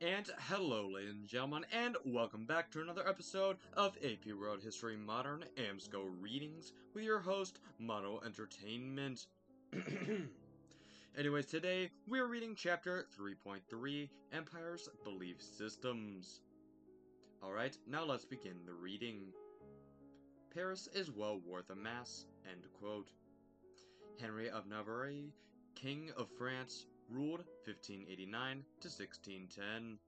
And hello, ladies and gentlemen, and welcome back to another episode of AP World History Modern AMSCO Readings with your host, Mono Entertainment. Anyways, today we're reading Chapter 3.3, Empire's Belief Systems. Alright, now let's begin the reading. Paris is well worth a mass, end quote. Henry of Navarre, King of France, ruled 1589 to 1610.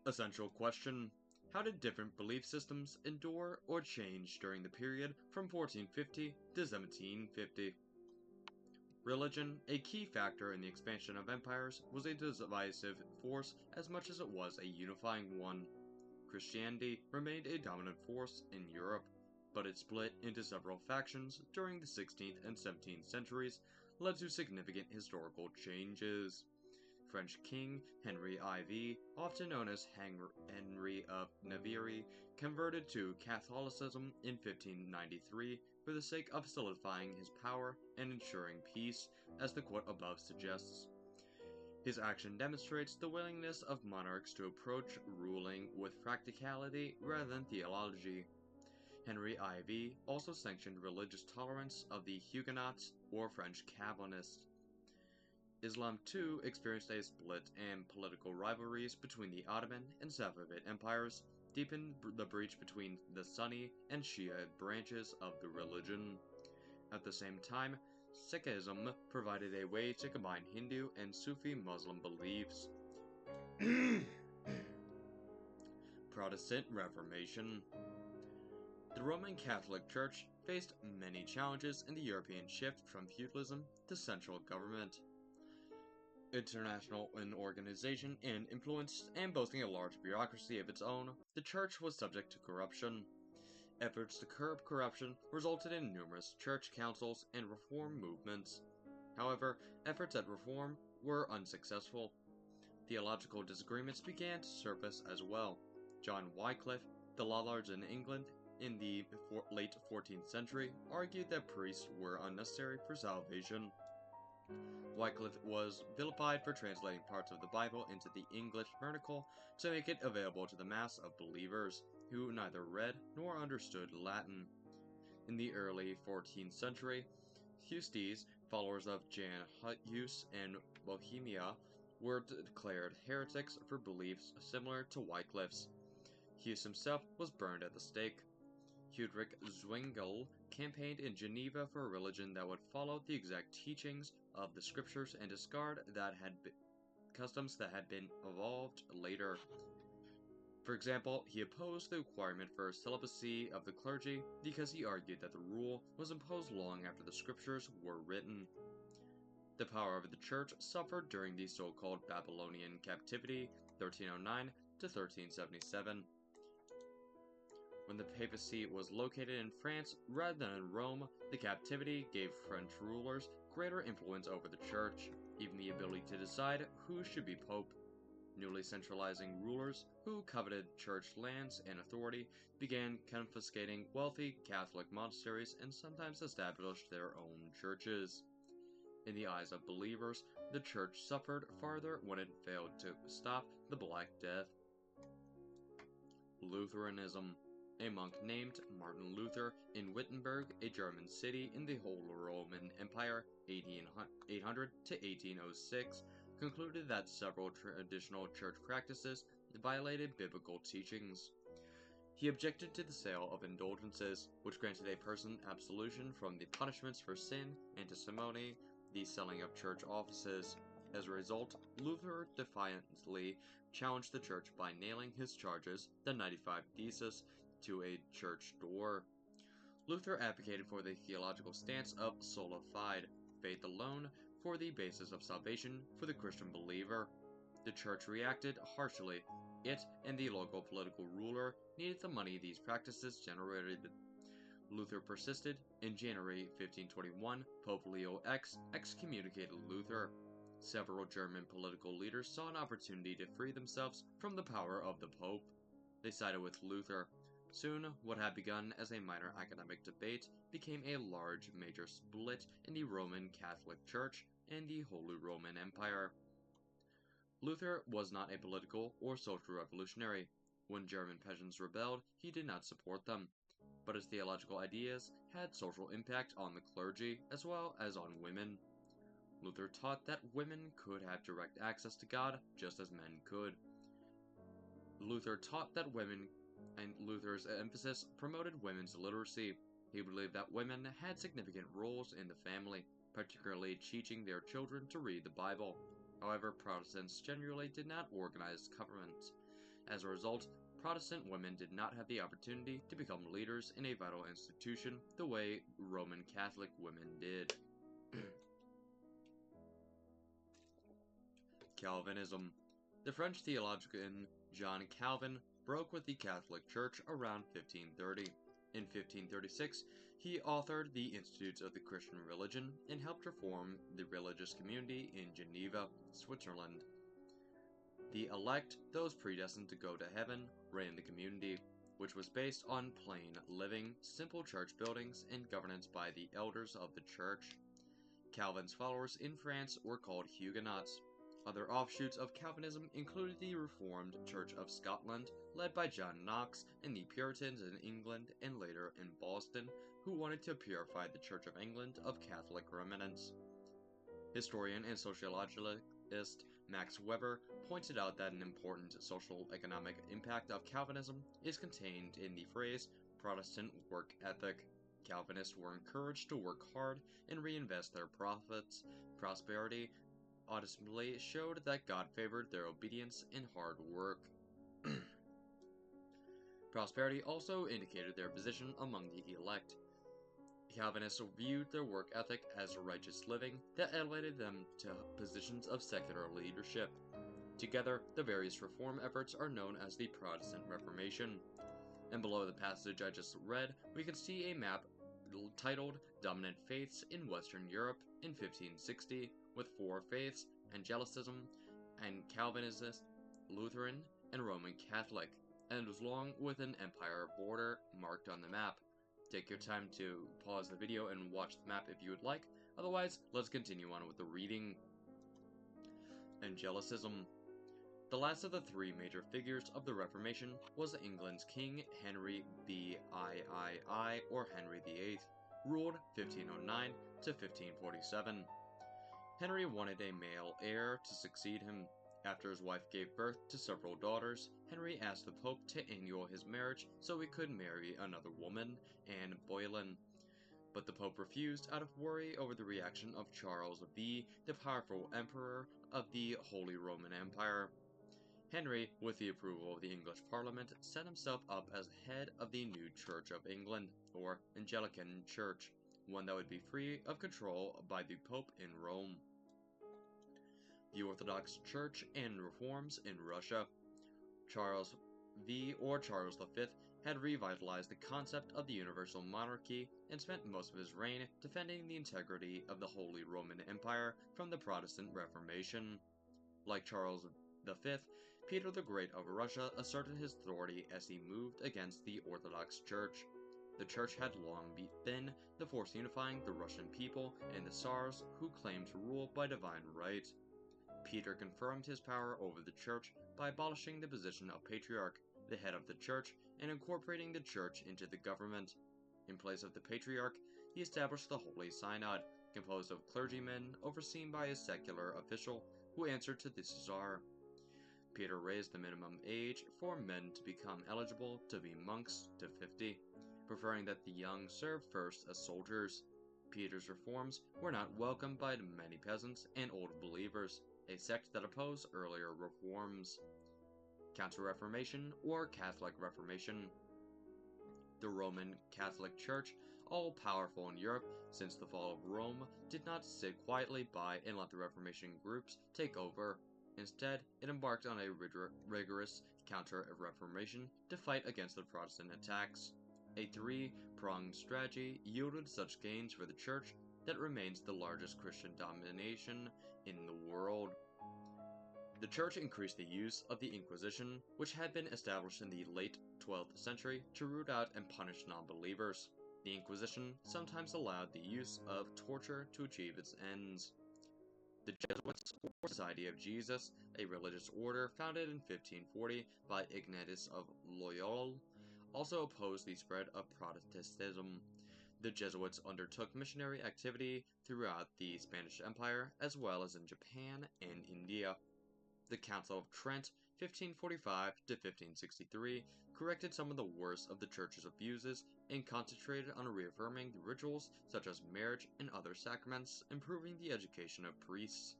Essential question: how did different belief systems endure or change during the period from 1450 to 1750? Religion, a key factor in the expansion of empires, was a divisive force as much as it was a unifying one. Christianity remained a dominant force in Europe, but it split into several factions during the 16th and 17th centuries, led to significant historical changes. French King Henry IV, often known as Henry of Navarre, converted to Catholicism in 1593 for the sake of solidifying his power and ensuring peace, as the quote above suggests. His action demonstrates the willingness of monarchs to approach ruling with practicality rather than theology. Henry IV also sanctioned religious tolerance of the Huguenots or French Calvinists. Islam too experienced a split, and political rivalries between the Ottoman and Safavid empires deepened the breach between the Sunni and Shia branches of the religion. At the same time, Sikhism provided a way to combine Hindu and Sufi Muslim beliefs. Protestant Reformation. The Roman Catholic Church faced many challenges in the European shift from feudalism to central government. International in organization and influence, and boasting a large bureaucracy of its own, the Church was subject to corruption. Efforts to curb corruption resulted in numerous church councils and reform movements. However, efforts at reform were unsuccessful. Theological disagreements began to surface as well. John Wycliffe, the Lollards in England in the late 14th century, argued that priests were unnecessary for salvation. Wycliffe was vilified for translating parts of the Bible into the English vernacle to make it available to the mass of believers, who neither read nor understood Latin. In the early 14th century, Hussites, followers of Jan Hus and Bohemia, were declared heretics for beliefs similar to Wycliffe's. Hus himself was burned at the stake. Hudrich Zwingli campaigned in Geneva for a religion that would follow the exact teachings of the scriptures and discard customs that had been evolved later. For example, he opposed the requirement for celibacy of the clergy because he argued that the rule was imposed long after the scriptures were written. The power of the church suffered during the so-called Babylonian captivity, 1309 to 1377. When the papacy was located in France rather than in Rome, the captivity gave French rulers greater influence over the church, even the ability to decide who should be pope. Newly centralizing rulers, who coveted church lands and authority, began confiscating wealthy Catholic monasteries and sometimes established their own churches. In the eyes of believers, the church suffered farther when it failed to stop the Black Death. Lutheranism. A monk named Martin Luther in Wittenberg, a German city in the Holy Roman Empire, 1800 to 1806, concluded that several traditional church practices violated biblical teachings. He objected to the sale of indulgences, which granted a person absolution from the punishments for sin and testimony, the selling of church offices. As a result, Luther defiantly challenged the church by nailing his charges, the 95 Theses, to a church door. Luther advocated for the theological stance of sola fide, faith alone, for the basis of salvation for the Christian believer. The church reacted harshly. It and the local political ruler needed the money these practices generated. Luther persisted. In January 1521, Pope Leo X excommunicated Luther. Several German political leaders saw an opportunity to free themselves from the power of the Pope. They sided with Luther. Soon, what had begun as a minor academic debate became a large major split in the Roman Catholic Church and the Holy Roman Empire. Luther was not a political or social revolutionary. When German peasants rebelled, he did not support them, but his theological ideas had social impact on the clergy as well as on women. Luther taught that women could have direct access to God just as men could. Luther taught that women, and Luther's emphasis promoted women's literacy. He believed that women had significant roles in the family, particularly teaching their children to read the Bible. However, Protestants generally did not organize governments. As a result, Protestant women did not have the opportunity to become leaders in a vital institution the way Roman Catholic women did. Calvinism. The French theologian John Calvin broke with the Catholic Church around 1530. In 1536, he authored the Institutes of the Christian Religion and helped reform the religious community in Geneva, Switzerland. The elect, those predestined to go to heaven, ran the community, which was based on plain living, simple church buildings, and governance by the elders of the church. Calvin's followers in France were called Huguenots. Other offshoots of Calvinism included the Reformed Church of Scotland, led by John Knox, and the Puritans in England and later in Boston, who wanted to purify the Church of England of Catholic remnants. Historian and sociologist Max Weber pointed out that an important social-economic impact of Calvinism is contained in the phrase Protestant work ethic. Calvinists were encouraged to work hard and reinvest their profits. Prosperity ultimately showed that God favored their obedience and hard work. Prosperity also indicated their position among the elect. Calvinists viewed their work ethic as righteous living that elevated them to positions of secular leadership. Together, the various reform efforts are known as the Protestant Reformation. And below the passage I just read, we can see a map titled Dominant Faiths in Western Europe in 1560, with four faiths: Angelicism and Calvinism, Lutheran, and Roman Catholic, and was along with an empire border marked on the map. Take your time to pause the video and watch the map if you would like, otherwise let's continue on with the reading. Angelicism. The last of the three major figures of the Reformation was England's King Henry III, or Henry VIII, ruled 1509 to 1547. Henry wanted a male heir to succeed him. After his wife gave birth to several daughters, Henry asked the Pope to annul his marriage so he could marry another woman, Anne Boleyn. But the Pope refused out of worry over the reaction of Charles V, the powerful emperor of the Holy Roman Empire. Henry, with the approval of the English Parliament, set himself up as head of the new Church of England, or Anglican Church, one that would be free of control by the Pope in Rome. The Orthodox Church and reforms in Russia. Charles V, or Charles V, had revitalized the concept of the universal monarchy and spent most of his reign defending the integrity of the Holy Roman Empire from the Protestant Reformation. Like Charles V, Peter the Great of Russia asserted his authority as he moved against the Orthodox Church. The Church had long been the force unifying the Russian people and the Tsars, who claimed to rule by divine right. Peter confirmed his power over the Church by abolishing the position of Patriarch, the head of the Church, and incorporating the Church into the government. In place of the Patriarch, he established the Holy Synod, composed of clergymen overseen by a secular official who answered to the Tsar. Peter raised the minimum age for men to become eligible to be monks to 50, preferring that the young serve first as soldiers. Peter's reforms were not welcomed by many peasants and old believers, a sect that opposed earlier reforms. Counter-Reformation or Catholic Reformation. The Roman Catholic Church, all-powerful in Europe since the fall of Rome, did not sit quietly by and let the Reformation groups take over. Instead, it embarked on a rigorous counter-reformation to fight against the Protestant attacks. A three-pronged strategy yielded such gains for the Church that it remains the largest Christian denomination in the world. The Church increased the use of the Inquisition, which had been established in the late 12th century to root out and punish non-believers. The Inquisition sometimes allowed the use of torture to achieve its ends. The Jesuits, or Society of Jesus, a religious order founded in 1540 by Ignatius of Loyola, also opposed the spread of Protestantism. The Jesuits undertook missionary activity throughout the Spanish Empire, as well as in Japan and India. The Council of Trent, 1545 to 1563, corrected some of the worst of the Church's abuses and concentrated on reaffirming the rituals such as marriage and other sacraments, improving the education of priests.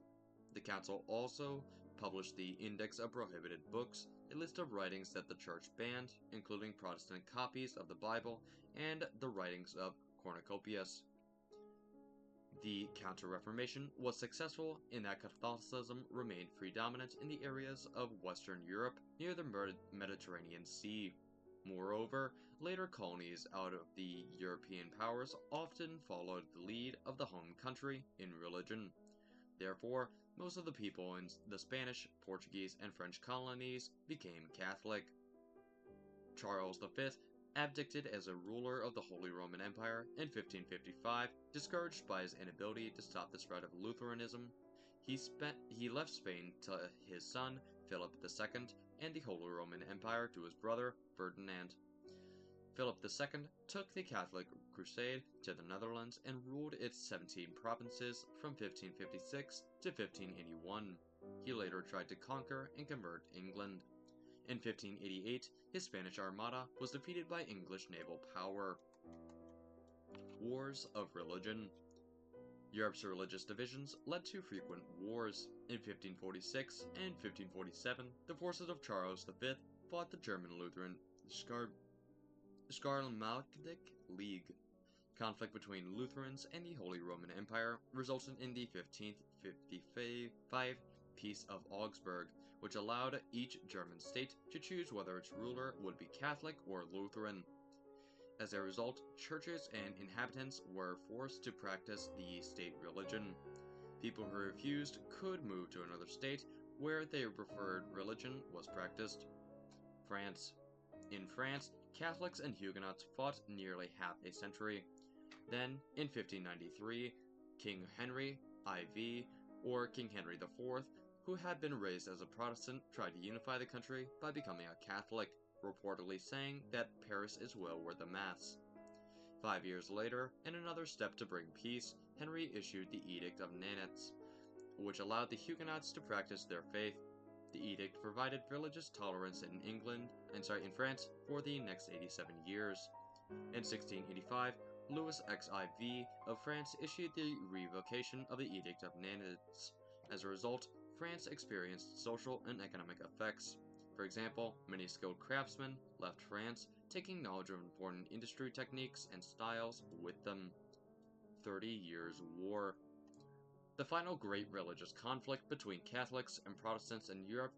The Council also published the Index of Prohibited Books, a list of writings that the Church banned, including Protestant copies of the Bible and the writings of Cornucopius. The Counter-Reformation was successful in that Catholicism remained predominant in the areas of Western Europe near the Mediterranean Sea. Moreover, later colonies out of the European powers often followed the lead of the home country in religion. Therefore, most of the people in the Spanish, Portuguese, and French colonies became Catholic. Charles V abdicated as a ruler of the Holy Roman Empire in 1555, discouraged by his inability to stop the spread of Lutheranism. He left Spain to his son, Philip II, and the Holy Roman Empire to his brother, Ferdinand. Philip II took the Catholic Crusade to the Netherlands and ruled its 17 provinces from 1556 to 1581. He later tried to conquer and convert England. In 1588, his Spanish Armada was defeated by English naval power. Wars of religion. Europe's religious divisions led to frequent wars. In 1546 and 1547, the forces of Charles V fought the German Lutheran Schismatic League. Conflict between Lutherans and the Holy Roman Empire resulted in the 1555 Peace of Augsburg, which allowed each German state to choose whether its ruler would be Catholic or Lutheran. As a result, churches and inhabitants were forced to practice the state religion. People who refused could move to another state where their preferred religion was practiced. France. In France, Catholics and Huguenots fought nearly half a century. Then, in 1593, King Henry IV, or King Henry IV, who had been raised as a Protestant, tried to unify the country by becoming a Catholic, reportedly saying that Paris is well worth the Mass. 5 years later, in another step to bring peace, Henry issued the Edict of Nantes, which allowed the Huguenots to practice their faith. The edict provided religious tolerance in in France for the next 87 years. In 1685, Louis XIV of France issued the revocation of the Edict of Nantes. As a result, France experienced social and economic effects. For example, many skilled craftsmen left France, taking knowledge of important industry techniques and styles with them. 30 Years' War. The final great religious conflict between Catholics and Protestants in Europe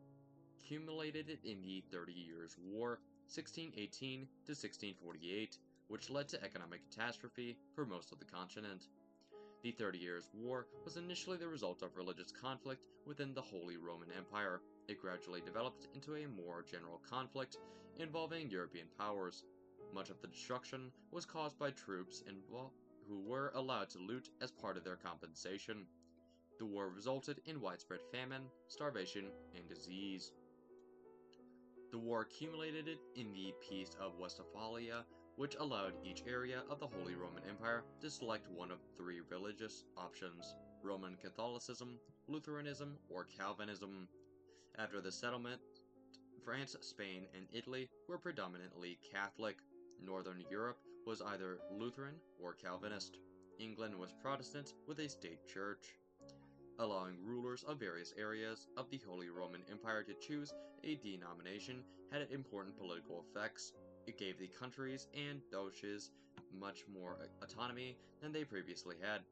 culminated in the 30 Years' War, 1618 to 1648, which led to economic catastrophe for most of the continent. The 30 Years' War was initially the result of religious conflict within the Holy Roman Empire. It gradually developed into a more general conflict involving European powers. Much of the destruction was caused by troops who were allowed to loot as part of their compensation. The war resulted in widespread famine, starvation, and disease. The war culminated in the Peace of Westphalia, which allowed each area of the Holy Roman Empire to select one of 3 religious options: Roman Catholicism, Lutheranism, or Calvinism. After the settlement, France, Spain, and Italy were predominantly Catholic. Northern Europe was either Lutheran or Calvinist. England was Protestant with a state church. Allowing rulers of various areas of the Holy Roman Empire to choose a denomination had important political effects. It gave the countries and duchies much more autonomy than they previously had.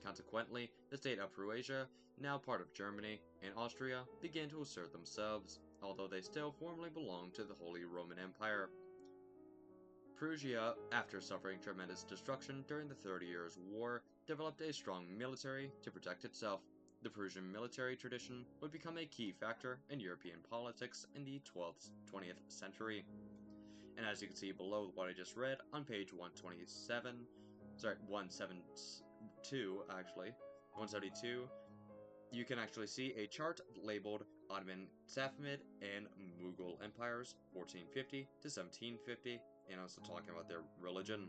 Consequently, the state of Prussia, now part of Germany, and Austria began to assert themselves, although they still formally belonged to the Holy Roman Empire. Prussia, after suffering tremendous destruction during the 30 Years' War, developed a strong military to protect itself. The Prussian military tradition would become a key factor in European politics in the 20th century. And as you can see below what I just read on page 172, you can actually see a chart labeled Ottoman, Safavid, and Mughal empires, 1450 to 1750, and also talking about their religion.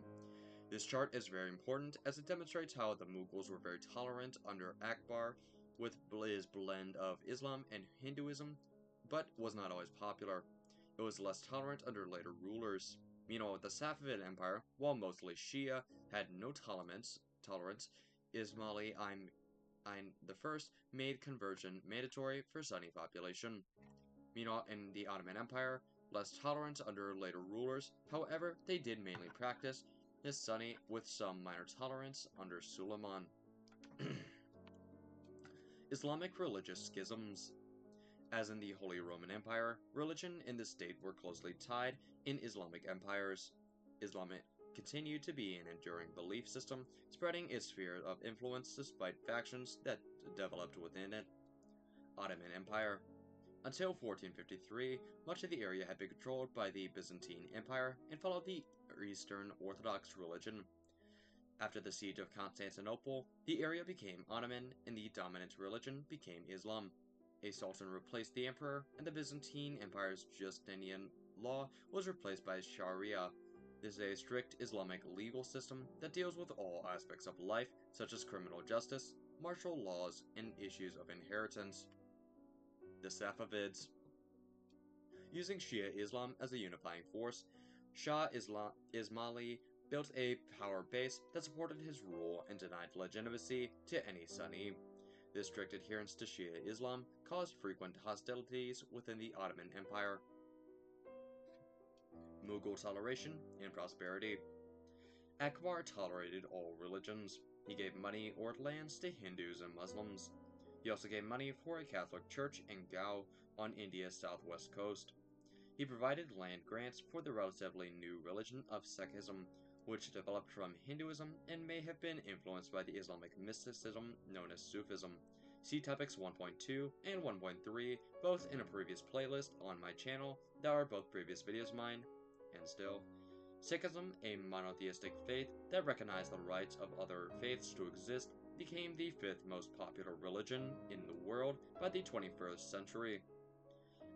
This chart is very important as it demonstrates how the Mughals were very tolerant under Akbar with his blend of Islam and Hinduism, but was not always popular. It was less tolerant under later rulers. Meanwhile, the Safavid Empire, while mostly Shia, had no tolerance. Ismaili I made conversion mandatory for Sunni population. Meanwhile, in the Ottoman Empire, less tolerance under later rulers, however, they did mainly practice the Sunni with some minor tolerance under Suleiman. Islamic religious schisms. As in the Holy Roman Empire, religion and the state were closely tied in Islamic empires. Islam continued to be an enduring belief system, spreading its sphere of influence despite factions that developed within it. Ottoman Empire. Until 1453, much of the area had been controlled by the Byzantine Empire and followed the Eastern Orthodox religion. After the siege of Constantinople, the area became Ottoman and the dominant religion became Islam. A sultan replaced the emperor, and the Byzantine Empire's Justinian law was replaced by Sharia. This is a strict Islamic legal system that deals with all aspects of life, such as criminal justice, martial laws, and issues of inheritance. The Safavids. Using Shia Islam as a unifying force, Shah Ismaili built a power base that supported his rule and denied legitimacy to any Sunni. This strict adherence to Shia Islam caused frequent hostilities within the Ottoman Empire. Mughal toleration and prosperity. Akbar tolerated all religions. He gave money or lands to Hindus and Muslims. He also gave money for a Catholic church in Gao on India's southwest coast. He provided land grants for the relatively new religion of Sikhism, which developed from Hinduism and may have been influenced by the Islamic mysticism known as Sufism. See topics 1.2 and 1.3, both in a previous playlist on my channel, that are both previous videos of mine. And still, Sikhism, a monotheistic faith that recognized the rights of other faiths to exist, became the fifth most popular religion in the world by the 21st century.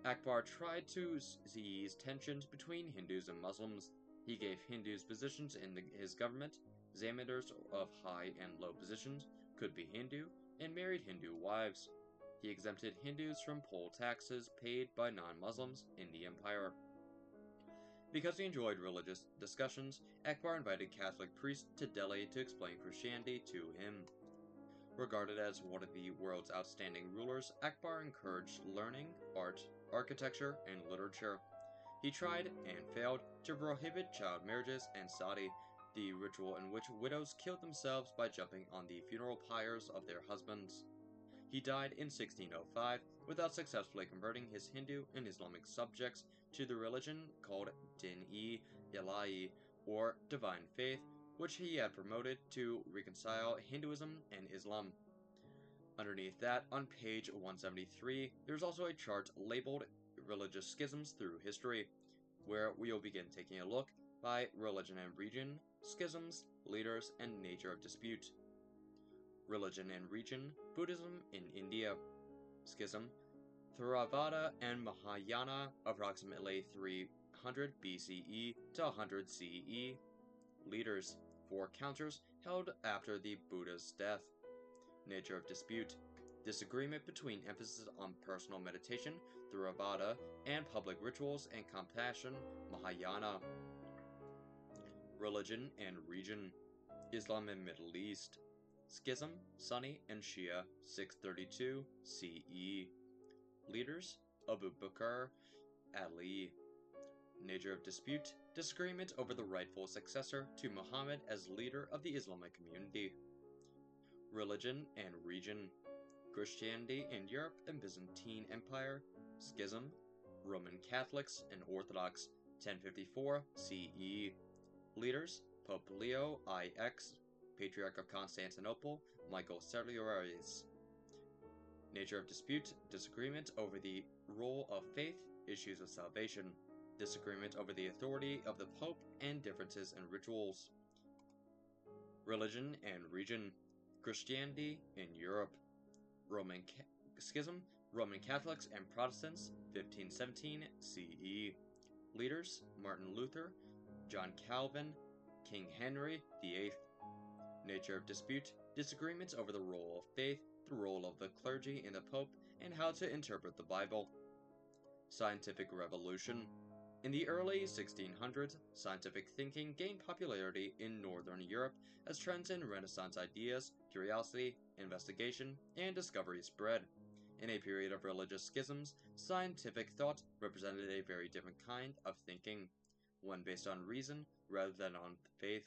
Akbar tried to ease tensions between Hindus and Muslims. He gave Hindus positions in his government. Zamindars of high and low positions could be Hindu and married Hindu wives. He exempted Hindus from poll taxes paid by non-Muslims in the empire. Because he enjoyed religious discussions, Akbar invited Catholic priests to Delhi to explain Christianity to him. Regarded as one of the world's outstanding rulers, Akbar encouraged learning, art, architecture, and literature. He tried, and failed, to prohibit child marriages and sati, the ritual in which widows killed themselves by jumping on the funeral pyres of their husbands. He died in 1605 without successfully converting his Hindu and Islamic subjects to the religion called Din-e-Ilahi, or divine faith, which he had promoted to reconcile Hinduism and Islam. Underneath that, on page 173, there's also a chart labeled Religious Schisms Through History, where we'll begin taking a look by religion and region, schisms, leaders, and nature of dispute. Religion and region, Buddhism in India. Schism, Theravada and Mahayana, approximately 300 BCE to 100 CE. Leaders, 4 counters held after the Buddha's death. Nature of dispute, disagreement between emphasis on personal meditation, Theravada, and public rituals and compassion, Mahayana. Religion and region, Islam and Middle East. Schism, Sunni and Shia, 632 CE. Leaders, Abu Bakr, Ali. Nature of dispute, disagreement over the rightful successor to Muhammad as leader of the Islamic community. Religion and region, Christianity in Europe and Byzantine Empire. Schism, Roman Catholics and Orthodox, 1054 CE. Leaders, Pope Leo IX, Patriarch of Constantinople, Michael Serlioris. Nature of dispute, disagreement over the role of faith, issues of salvation, disagreement over the authority of the Pope, and differences in rituals. Religion and region, Christianity in Europe. Schism, Roman Catholics and Protestants, 1517 CE. Leaders, Martin Luther, John Calvin, King Henry VIII. Nature of dispute, disagreements over the role of faith, the role of the clergy and the Pope, and how to interpret the Bible. Scientific revolution. In the early 1600s, scientific thinking gained popularity in Northern Europe as trends in Renaissance ideas, curiosity, investigation, and discovery spread. In a period of religious schisms, scientific thought represented a very different kind of thinking, one based on reason rather than on faith.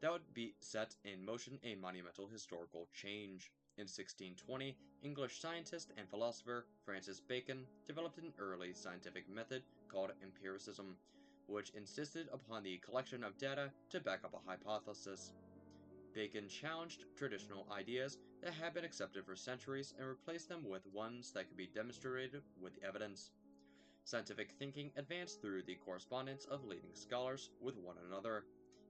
That would be set in motion a monumental historical change. In 1620, English scientist and philosopher Francis Bacon developed an early scientific method called empiricism, which insisted upon the collection of data to back up a hypothesis. Bacon challenged traditional ideas that had been accepted for centuries and replaced them with ones that could be demonstrated with evidence. Scientific thinking advanced through the correspondence of leading scholars with one another,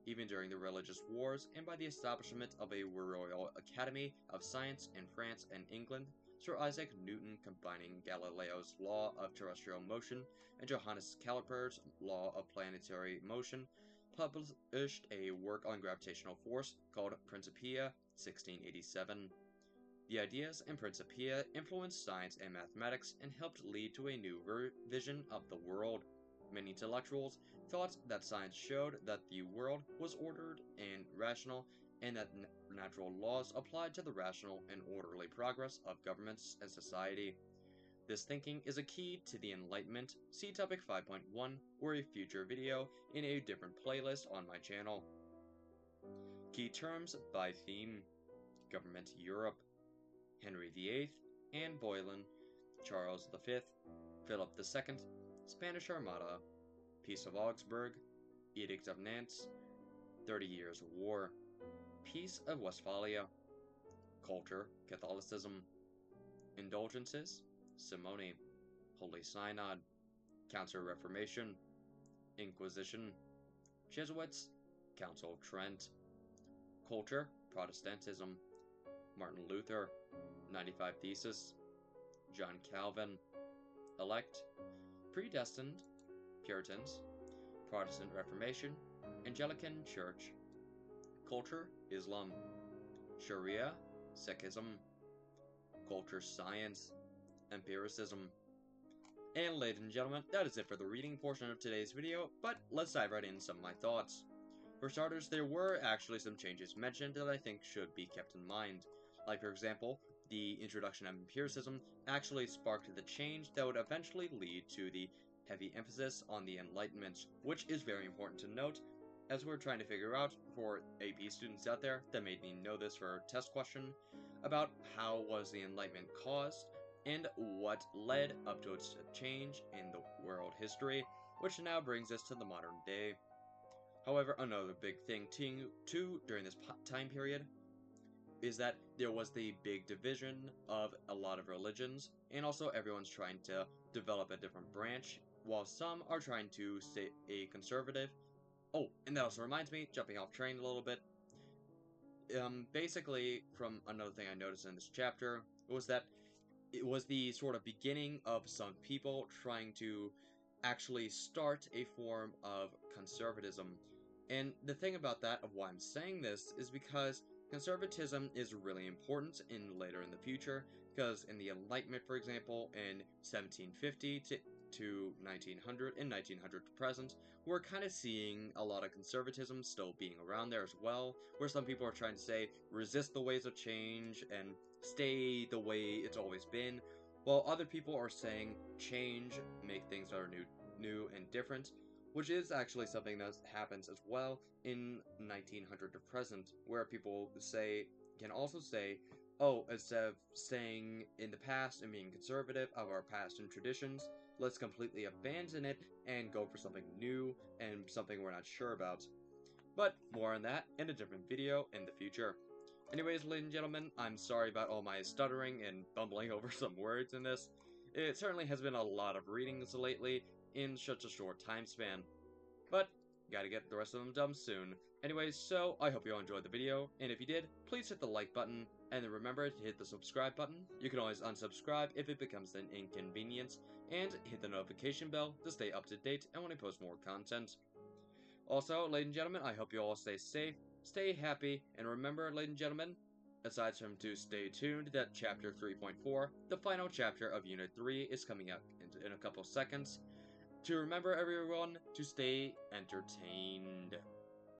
even during the religious wars, and by the establishment of a Royal Academy of Science in France and England, Sir Isaac Newton, combining Galileo's law of terrestrial motion and Johannes Kepler's law of planetary motion, published a work on gravitational force called Principia, 1687. The ideas in Principia influenced science and mathematics and helped lead to a new vision of the world. Many intellectuals thought that science showed that the world was ordered and rational, and that natural laws applied to the rational and orderly progress of governments and society. This thinking is a key to the Enlightenment. See topic 5.1 or a future video in a different playlist on my channel. Key terms by theme: Government Europe, Henry VIII, Anne Boleyn, Charles V, Philip II, Spanish Armada, Peace of Augsburg, Edict of Nantes, 30 Years' War, Peace of Westphalia, Culture, Catholicism, Indulgences, Simony, Holy Synod, Counter-Reformation, Inquisition, Jesuits, Council of Trent, Culture, Protestantism, Martin Luther, 95 Thesis, John Calvin, Elect, Predestined, Puritans, Protestant Reformation, Anglican Church, Culture, Islam, Sharia, Sikhism, Culture Science, Empiricism. And ladies and gentlemen, that is it for the reading portion of today's video, but let's dive right into some of my thoughts. For starters, there were actually some changes mentioned that I think should be kept in mind. Like, for example, the introduction of empiricism actually sparked the change that would eventually lead to the heavy emphasis on the Enlightenment, which is very important to note, as we're trying to figure out, for AP students out there that may need to know this for a test question, about how was the Enlightenment caused, and what led up to its change in the world history, which now brings us to the modern day. However, another big thing too during this time period is that there was the big division of a lot of religions, and also everyone's trying to develop a different branch, while some are trying to stay a conservative. Oh, and that also reminds me, jumping off train a little bit, basically, from another thing I noticed in this chapter, was that it was the sort of beginning of some people trying to actually start a form of conservatism. And the thing about that, of why I'm saying this, is because conservatism is really important later in the future, because in the Enlightenment, for example, in 1750 to 1900, in 1900 to present, we're kind of seeing a lot of conservatism still being around there as well, where some people are trying to say, resist the ways of change, and stay the way it's always been, while other people are saying, change, make things that are new and different, which is actually something that happens as well in 1900 to present, where people can also say, oh, instead of staying in the past and being conservative of our past and traditions, let's completely abandon it and go for something new and something we're not sure about. But more on that in a different video in the future. Anyways, ladies and gentlemen, I'm sorry about all my stuttering and bumbling over some words in this. It certainly has been a lot of readings lately in such a short time span. But, gotta get the rest of them done soon. Anyways, so I hope you all enjoyed the video, and if you did, please hit the like button, and then remember to hit the subscribe button. You can always unsubscribe if it becomes an inconvenience, and hit the notification bell to stay up to date and when I post more content. Also, ladies and gentlemen, I hope you all stay safe, stay happy, and remember, ladies and gentlemen, aside from to stay tuned that Chapter 3.4, the final chapter of Unit 3 is coming out in a couple seconds. To remember, everyone, to stay entertained.